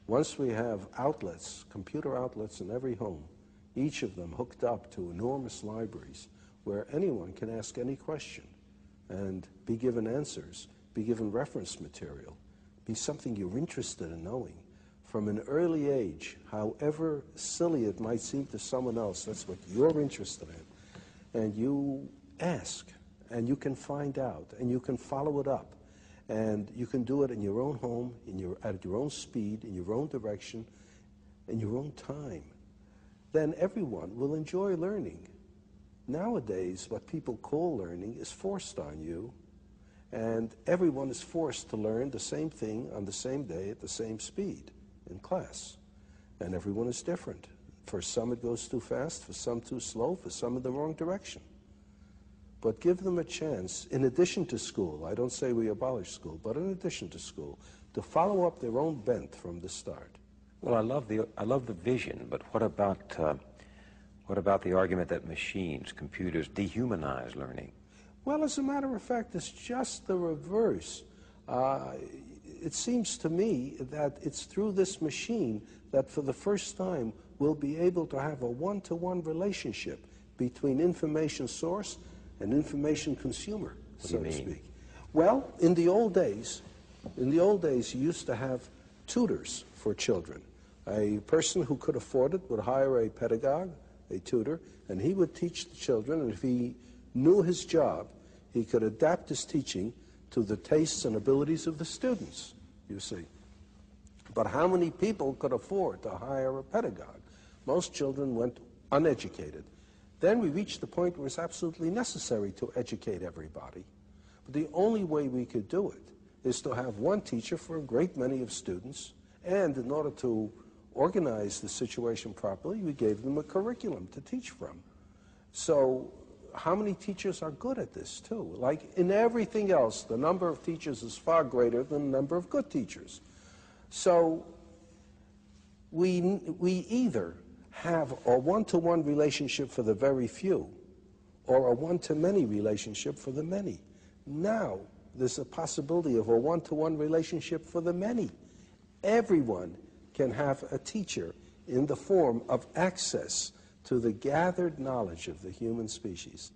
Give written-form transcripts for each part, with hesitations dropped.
Once we have outlets, computer outlets in every home, each of them hooked up to enormous libraries where anyone can ask any question and be given answers, be given reference material, be something you're interested in knowing. From an early age, however silly it might seem to someone else, that's what you're interested in. And you ask, and you can find out, and you can follow it up. And you can do it in your own home, at your own speed, in your own direction, in your own time. Then everyone will enjoy learning. Nowadays, what people call learning is forced on you, and everyone is forced to learn the same thing on the same day at the same speed in class. And everyone is different. For some it goes too fast, for some too slow, for some in the wrong direction. But give them a chance, in addition to school, I don't say we abolish school, but in addition to school, to follow up their own bent from the start. Well, I love the vision, but what about the argument that machines, computers, dehumanize learning? Well, as a matter of fact, it's just the reverse. It seems to me that it's through this machine that for the first time we'll be able to have a one-to-one relationship between information source and information consumer, so to speak. Well, in the old days, you used to have tutors for children. A person who could afford it would hire a pedagogue, a tutor, and he would teach the children, and if he knew his job, he could adapt his teaching to the tastes and abilities of the students, you see. But how many people could afford to hire a pedagogue? Most children went uneducated. Then we reached the point where it's absolutely necessary to educate everybody. But the only way we could do it is to have one teacher for a great many of students, and in order to organize the situation properly, we gave them a curriculum to teach from. So how many teachers are good at this, too? Like in everything else, the number of teachers is far greater than the number of good teachers. So we either have a one-to-one relationship for the very few or a one-to-many relationship for the many. Now, there's a possibility of a one-to-one relationship for the many. Everyone can have a teacher in the form of access to the gathered knowledge of the human species.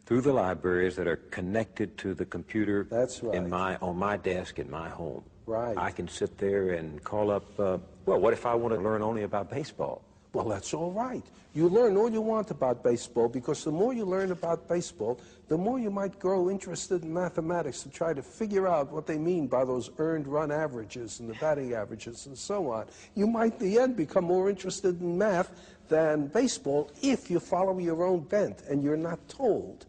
Through the libraries that are connected to the computer. That's right. On my desk in my home. Right. I can sit there and call up, well, what if I want to learn only about baseball? Well, that's all right. You learn all you want about baseball, because the more you learn about baseball, the more you might grow interested in mathematics to try to figure out what they mean by those earned run averages and the batting averages and so on. You might, in the end, become more interested in math than baseball if you follow your own bent and you're not told.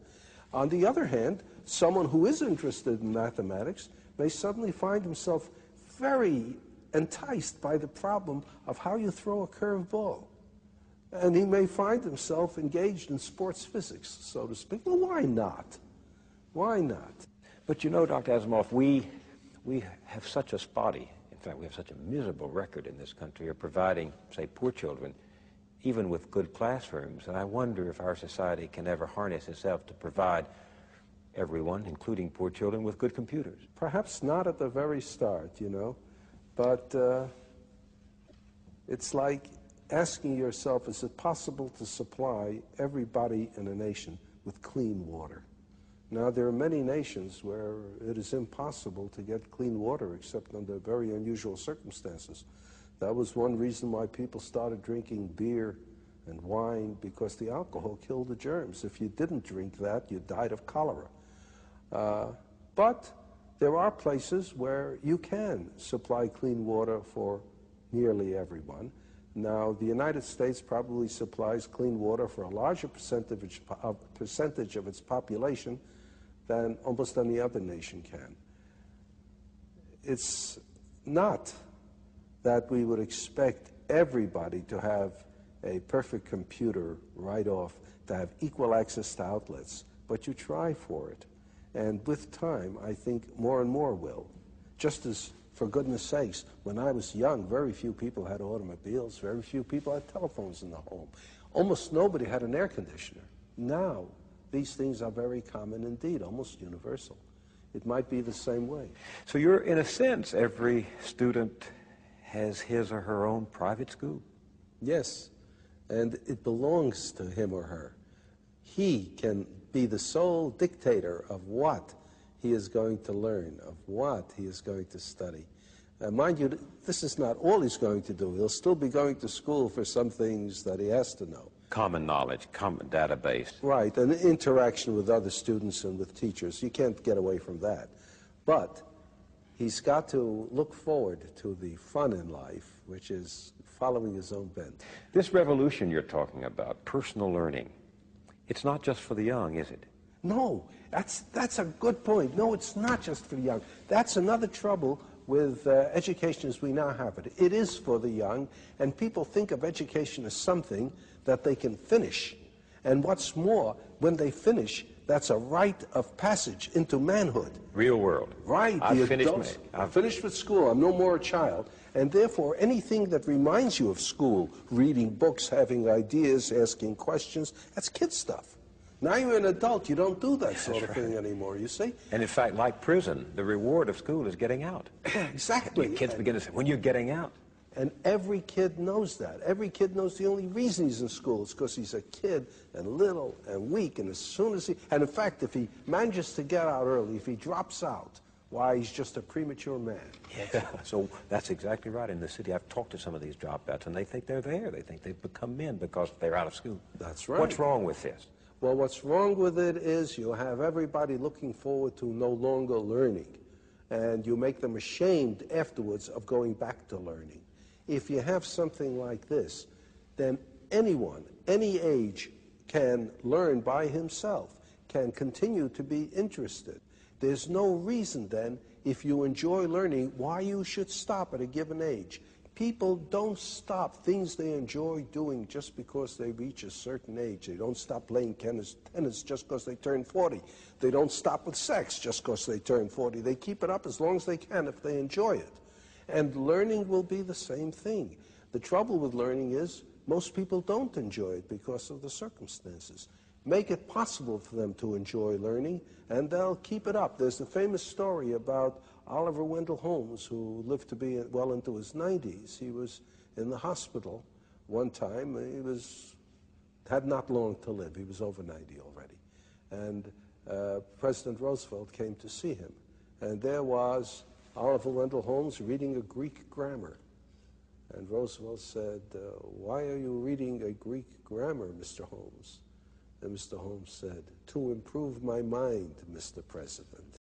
On the other hand, someone who is interested in mathematics may suddenly find himself very enticed by the problem of how you throw a curved ball. And he may find himself engaged in sports physics, so to speak. Well, why not? Why not? But you know, Dr. Asimov, we have such a spotty, in fact, we have such a miserable record in this country of providing, say, poor children, even with good classrooms. And I wonder if our society can ever harness itself to provide everyone, including poor children, with good computers. Perhaps not at the very start, you know, but it's like asking yourself, is it possible to supply everybody in a nation with clean water? Now, there are many nations where it is impossible to get clean water except under very unusual circumstances. That was one reason why people started drinking beer and wine, because the alcohol killed the germs. If you didn't drink that, you died of cholera. But there are places where you can supply clean water for nearly everyone. Now, the United States probably supplies clean water for a larger percentage of its population than almost any other nation can. It's not that we would expect everybody to have a perfect computer right off, to have equal access to outlets, but you try for it. And with time, I think more and more will. Just as, for goodness sakes, when I was young, very few people had automobiles, very few people had telephones in the home. Almost nobody had an air conditioner. Now, these things are very common indeed, almost universal. It might be the same way. So you're, in a sense, every student has his or her own private school. Yes, and it belongs to him or her. He can be the sole dictator of what he is going to learn, of what he is going to study. Mind you, this is not all he's going to do. He'll still be going to school for some things that he has to know. Common knowledge, common database. Right, and interaction with other students and with teachers. You can't get away from that. But he's got to look forward to the fun in life, which is following his own bent. This revolution you're talking about, personal learning, it's not just for the young, is it? No, that's a good point. No, it's not just for the young. That's another trouble with education as we now have it. It is for the young, and people think of education as something that they can finish. And what's more, when they finish, that's a rite of passage into manhood. Real world. Right. I've finished with school. I'm no more a child. And therefore, anything that reminds you of school, reading books, having ideas, asking questions, that's kid stuff. Now you're an adult, you don't do that sort of thing anymore, you see? And in fact, like prison, the reward of school is getting out. Exactly. Kids begin to say, when you're getting out. And every kid knows that. Every kid knows the only reason he's in school is because he's a kid and little and weak. And as soon as and in fact, if he manages to get out early, if he drops out, why, he's just a premature man. Yeah. So that's exactly right. In the city, I've talked to some of these dropouts, and they think they're there. They think they've become men because they're out of school. That's right. What's wrong with this? Well, what's wrong with it is you have everybody looking forward to no longer learning, and you make them ashamed afterwards of going back to learning. If you have something like this, then anyone, any age, can learn by himself, can continue to be interested. There's no reason then, if you enjoy learning, why you should stop at a given age. People don't stop things they enjoy doing just because they reach a certain age. They don't stop playing tennis just because they turn 40. They don't stop with sex just because they turn 40. They keep it up as long as they can if they enjoy it. And learning will be the same thing. The trouble with learning is most people don't enjoy it because of the circumstances. Make it possible for them to enjoy learning, and they'll keep it up. There's the famous story about Oliver Wendell Holmes, who lived to be well into his 90s. He was in the hospital one time. He had not long to live. He was over 90 already. And President Roosevelt came to see him. And there was Oliver Wendell Holmes reading a Greek grammar. And Roosevelt said, "Why are you reading a Greek grammar, Mr. Holmes?" And Mr. Holmes said, "To improve my mind, Mr. President."